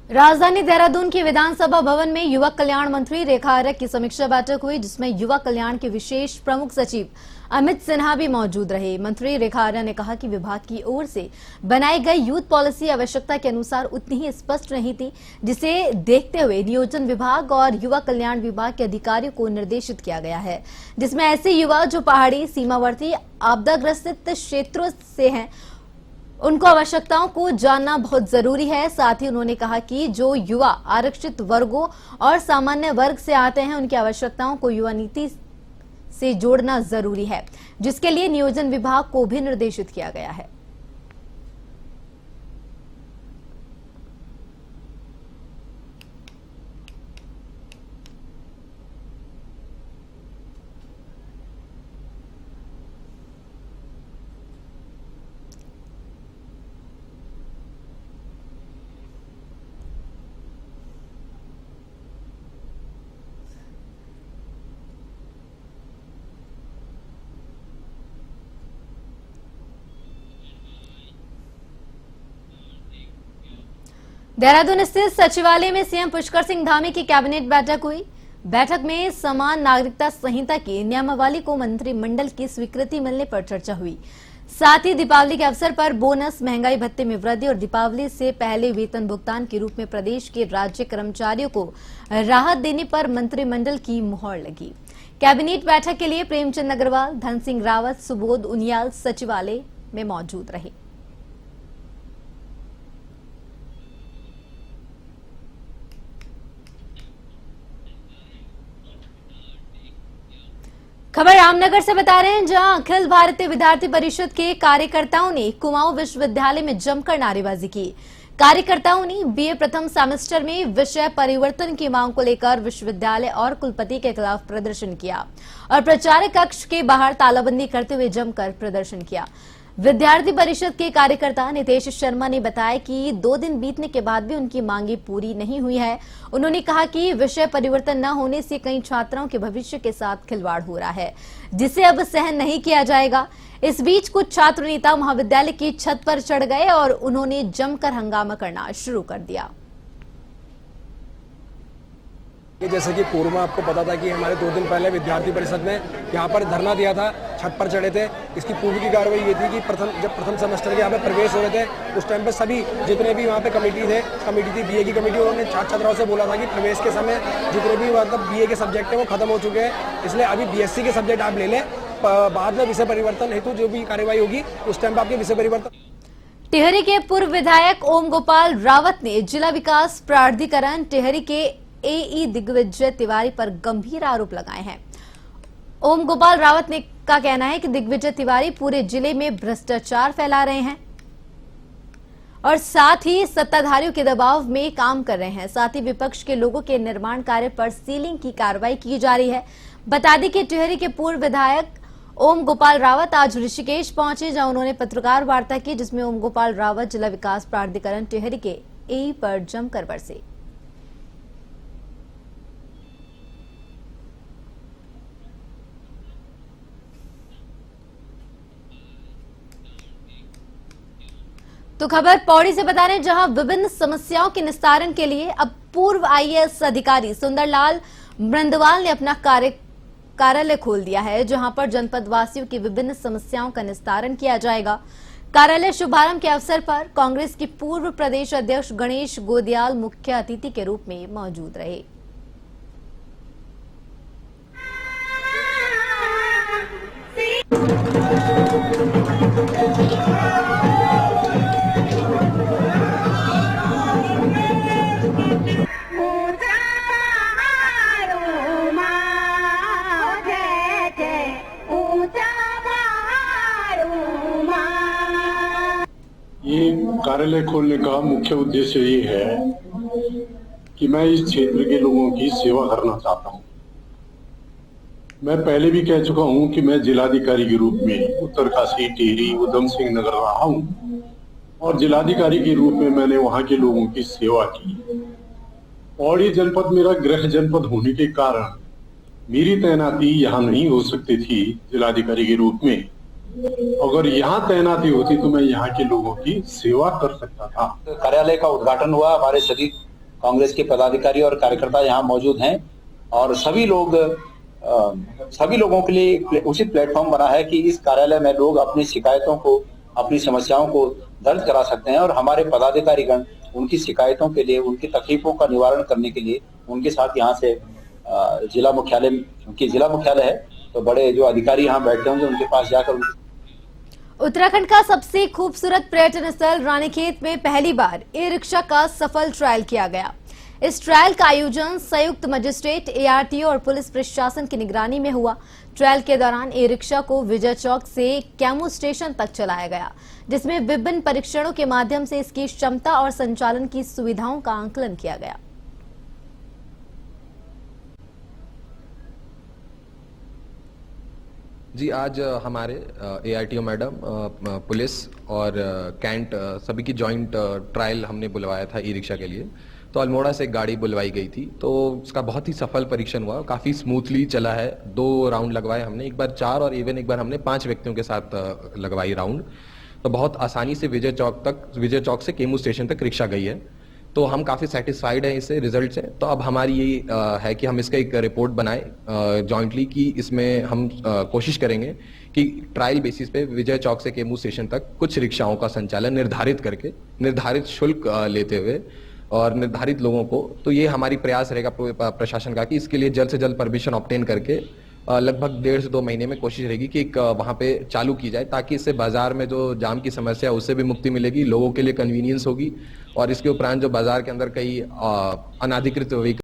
राजधानी देहरादून के विधानसभा भवन में युवा कल्याण मंत्री रेखा आर्य की समीक्षा बैठक हुई, जिसमें युवा कल्याण के विशेष प्रमुख सचिव अमित सिन्हा भी मौजूद रहे। मंत्री रेखा आर्य ने कहा कि विभाग की ओर से बनाई गई यूथ पॉलिसी आवश्यकता के अनुसार उतनी ही स्पष्ट नहीं थी, जिसे देखते हुए नियोजन विभाग और युवा कल्याण विभाग के अधिकारियों को निर्देशित किया गया है, जिसमें ऐसे युवा जो पहाड़ी, सीमावर्ती, आपदाग्रस्त क्षेत्रों से हैं उनको आवश्यकताओं को जानना बहुत जरूरी है। साथ ही उन्होंने कहा कि जो युवा आरक्षित वर्गों और सामान्य वर्ग से आते हैं उनकी आवश्यकताओं को युवा नीति से जोड़ना जरूरी है, जिसके लिए नियोजन विभाग को भी निर्देशित किया गया है। देहरादून स्थित सचिवालय में सीएम पुष्कर सिंह धामी की कैबिनेट बैठक हुई। बैठक में समान नागरिकता संहिता की नियमावली को मंत्रिमंडल की स्वीकृति मिलने पर चर्चा हुई। साथ ही दीपावली के अवसर पर बोनस, महंगाई भत्ते में वृद्धि और दीपावली से पहले वेतन भुगतान के रूप में प्रदेश के राज्य कर्मचारियों को राहत देने पर मंत्रिमंडल की मुहर लगी। कैबिनेट बैठक के लिए प्रेमचंद अग्रवाल, धन सिंह रावत, सुबोध उनियाल सचिवालय में मौजूद रहे। खबर रामनगर से बता रहे हैं, जहां अखिल भारतीय विद्यार्थी परिषद के कार्यकर्ताओं ने कुमाऊं विश्वविद्यालय में जमकर नारेबाजी की। कार्यकर्ताओं ने बीए प्रथम सेमेस्टर में विषय परिवर्तन की मांग को लेकर विश्वविद्यालय और कुलपति के खिलाफ प्रदर्शन किया और प्रचार कक्ष के बाहर तालाबंदी करते हुए जमकर प्रदर्शन किया। विद्यार्थी परिषद के कार्यकर्ता नितेश शर्मा ने बताया कि 2 दिन बीतने के बाद भी उनकी मांगे पूरी नहीं हुई है। उन्होंने कहा कि विषय परिवर्तन न होने से कई छात्राओं के भविष्य के साथ खिलवाड़ हो रहा है, जिसे अब सहन नहीं किया जाएगा। इस बीच कुछ छात्र नेता महाविद्यालय की छत पर चढ़ गए और उन्होंने जमकर हंगामा करना शुरू कर दिया। जैसे कि पूर्व में आपको पता था कि हमारे 2 दिन पहले विद्यार्थी परिषद ने यहाँ पर धरना दिया था, छत पर चढ़े थे। इसकी पूर्व की कार्रवाई ये थी कि जब प्रथम सेमेस्टर के यहाँ पे प्रवेश हो रहे थे, उस टाइम पे सभी जितने भी वहाँ पे कमेटी थी बीए की कमेटी, उन्होंने छात्र छात्राओं से बोला था कि प्रवेश के समय जितने भी मतलब बीए के सब्जेक्ट हैं वो खत्म हो चुके हैं, इसलिए अभी बीएससी के सब्जेक्ट आप ले लें, बाद में विषय परिवर्तन हेतु जो भी कार्रवाई होगी उस टाइम पर आपके विषय परिवर्तन। टिहरी के पूर्व विधायक ओम गोपाल रावत ने जिला विकास प्राधिकरण टिहरी के एई दिग्विजय तिवारी पर गंभीर आरोप लगाए हैं। ओम गोपाल रावत ने का कहना है कि दिग्विजय तिवारी पूरे जिले में भ्रष्टाचार फैला रहे हैं और साथ ही सत्ताधारियों के दबाव में काम कर रहे हैं। साथ ही विपक्ष के लोगों के निर्माण कार्य पर सीलिंग की कार्रवाई की जा रही है। बता दें कि टिहरी के पूर्व विधायक ओम गोपाल रावत आज ऋषिकेश पहुंचे, जहां उन्होंने पत्रकार वार्ता की, जिसमें ओम गोपाल रावत जिला विकास प्राधिकरण टिहरी के एई पर जमकर बरसे। तो खबर पौड़ी से बता रहे हैं, जहां विभिन्न समस्याओं के निस्तारण के लिए अब पूर्व आईएएस अधिकारी सुंदरलाल मृंदवाल ने अपना कार्यालय खोल दिया है, जहां पर जनपद वासियों की विभिन्न समस्याओं का निस्तारण किया जाएगा। कार्यालय शुभारंभ के अवसर पर कांग्रेस के पूर्व प्रदेश अध्यक्ष गणेश गोदियाल मुख्य अतिथि के रूप में मौजूद रहे। ये कार्यालय खोलने का मुख्य उद्देश्य ये है कि मैं इस क्षेत्र के लोगों की सेवा करना चाहता हूँ। मैं पहले भी कह चुका हूँ कि मैं जिलाधिकारी के रूप में उत्तरकाशी, टिहरी, उधम सिंह नगर रहा हूँ और जिलाधिकारी के रूप में मैंने वहाँ के लोगों की सेवा की। और ये जनपद मेरा गृह जनपद होने के कारण मेरी तैनाती यहाँ नहीं हो सकती थी जिलाधिकारी के रूप में। अगर यहाँ तैनाती होती तो मैं यहाँ के लोगों की सेवा कर सकता था। कार्यालय का उद्घाटन हुआ, हमारे सभी कांग्रेस के पदाधिकारी और कार्यकर्ता यहाँ मौजूद हैं और सभी लोगों के लिए एक उचित प्लेटफॉर्म बना है कि इस कार्यालय में लोग अपनी शिकायतों को, अपनी समस्याओं को दर्ज करा सकते हैं और हमारे पदाधिकारीगण उनकी शिकायतों के लिए, उनकी तकलीफों का निवारण करने के लिए उनके साथ यहाँ से जिला मुख्यालय, उनकी जिला मुख्यालय है तो बड़े जो अधिकारी यहाँ बैठे होंगे उनके पास जाकर। उत्तराखंड का सबसे खूबसूरत पर्यटन स्थल रानीखेत में पहली बार ई रिक्शा का सफल ट्रायल किया गया। इस ट्रायल का आयोजन संयुक्त मजिस्ट्रेट, एआरटीओ और पुलिस प्रशासन की निगरानी में हुआ। ट्रायल के दौरान ई रिक्शा को विजय चौक से कैमू स्टेशन तक चलाया गया, जिसमें विभिन्न परीक्षणों के माध्यम से इसकी क्षमता और संचालन की सुविधाओं का आंकलन किया गया। जी, आज हमारे एआरटीओ मैडम, पुलिस और कैंट सभी की जॉइंट ट्रायल हमने बुलवाया था ई रिक्शा के लिए। तो अल्मोड़ा से एक गाड़ी बुलवाई गई थी, तो उसका बहुत ही सफल परीक्षण हुआ, काफ़ी स्मूथली चला है। 2 राउंड लगवाए हमने, एक बार 4 और इवन एक बार हमने 5 व्यक्तियों के साथ लगवाई राउंड। तो बहुत आसानी से विजय चौक से केमू स्टेशन तक रिक्शा गई है। तो हम काफ़ी सेटिस्फाइड हैं इससे, रिजल्ट से। तो अब हमारी ये है कि हम इसका एक रिपोर्ट बनाए जॉइंटली कि इसमें हम कोशिश करेंगे कि ट्रायल बेसिस पे विजय चौक से केमू स्टेशन तक कुछ रिक्शाओं का संचालन निर्धारित करके, निर्धारित शुल्क लेते हुए और निर्धारित लोगों को, तो ये हमारी प्रयास रहेगा प्रशासन का कि इसके लिए जल्द से जल्द परमिशन ऑब्टेन करके लगभग 1.5 से 2 महीने में कोशिश रहेगी कि एक वहाँ पे चालू की जाए, ताकि इससे बाजार में जो जाम की समस्या है उससे भी मुक्ति मिलेगी, लोगों के लिए कन्वीनियंस होगी और इसके उपरांत जो बाजार के अंदर कई अनाधिकृत व्हीकल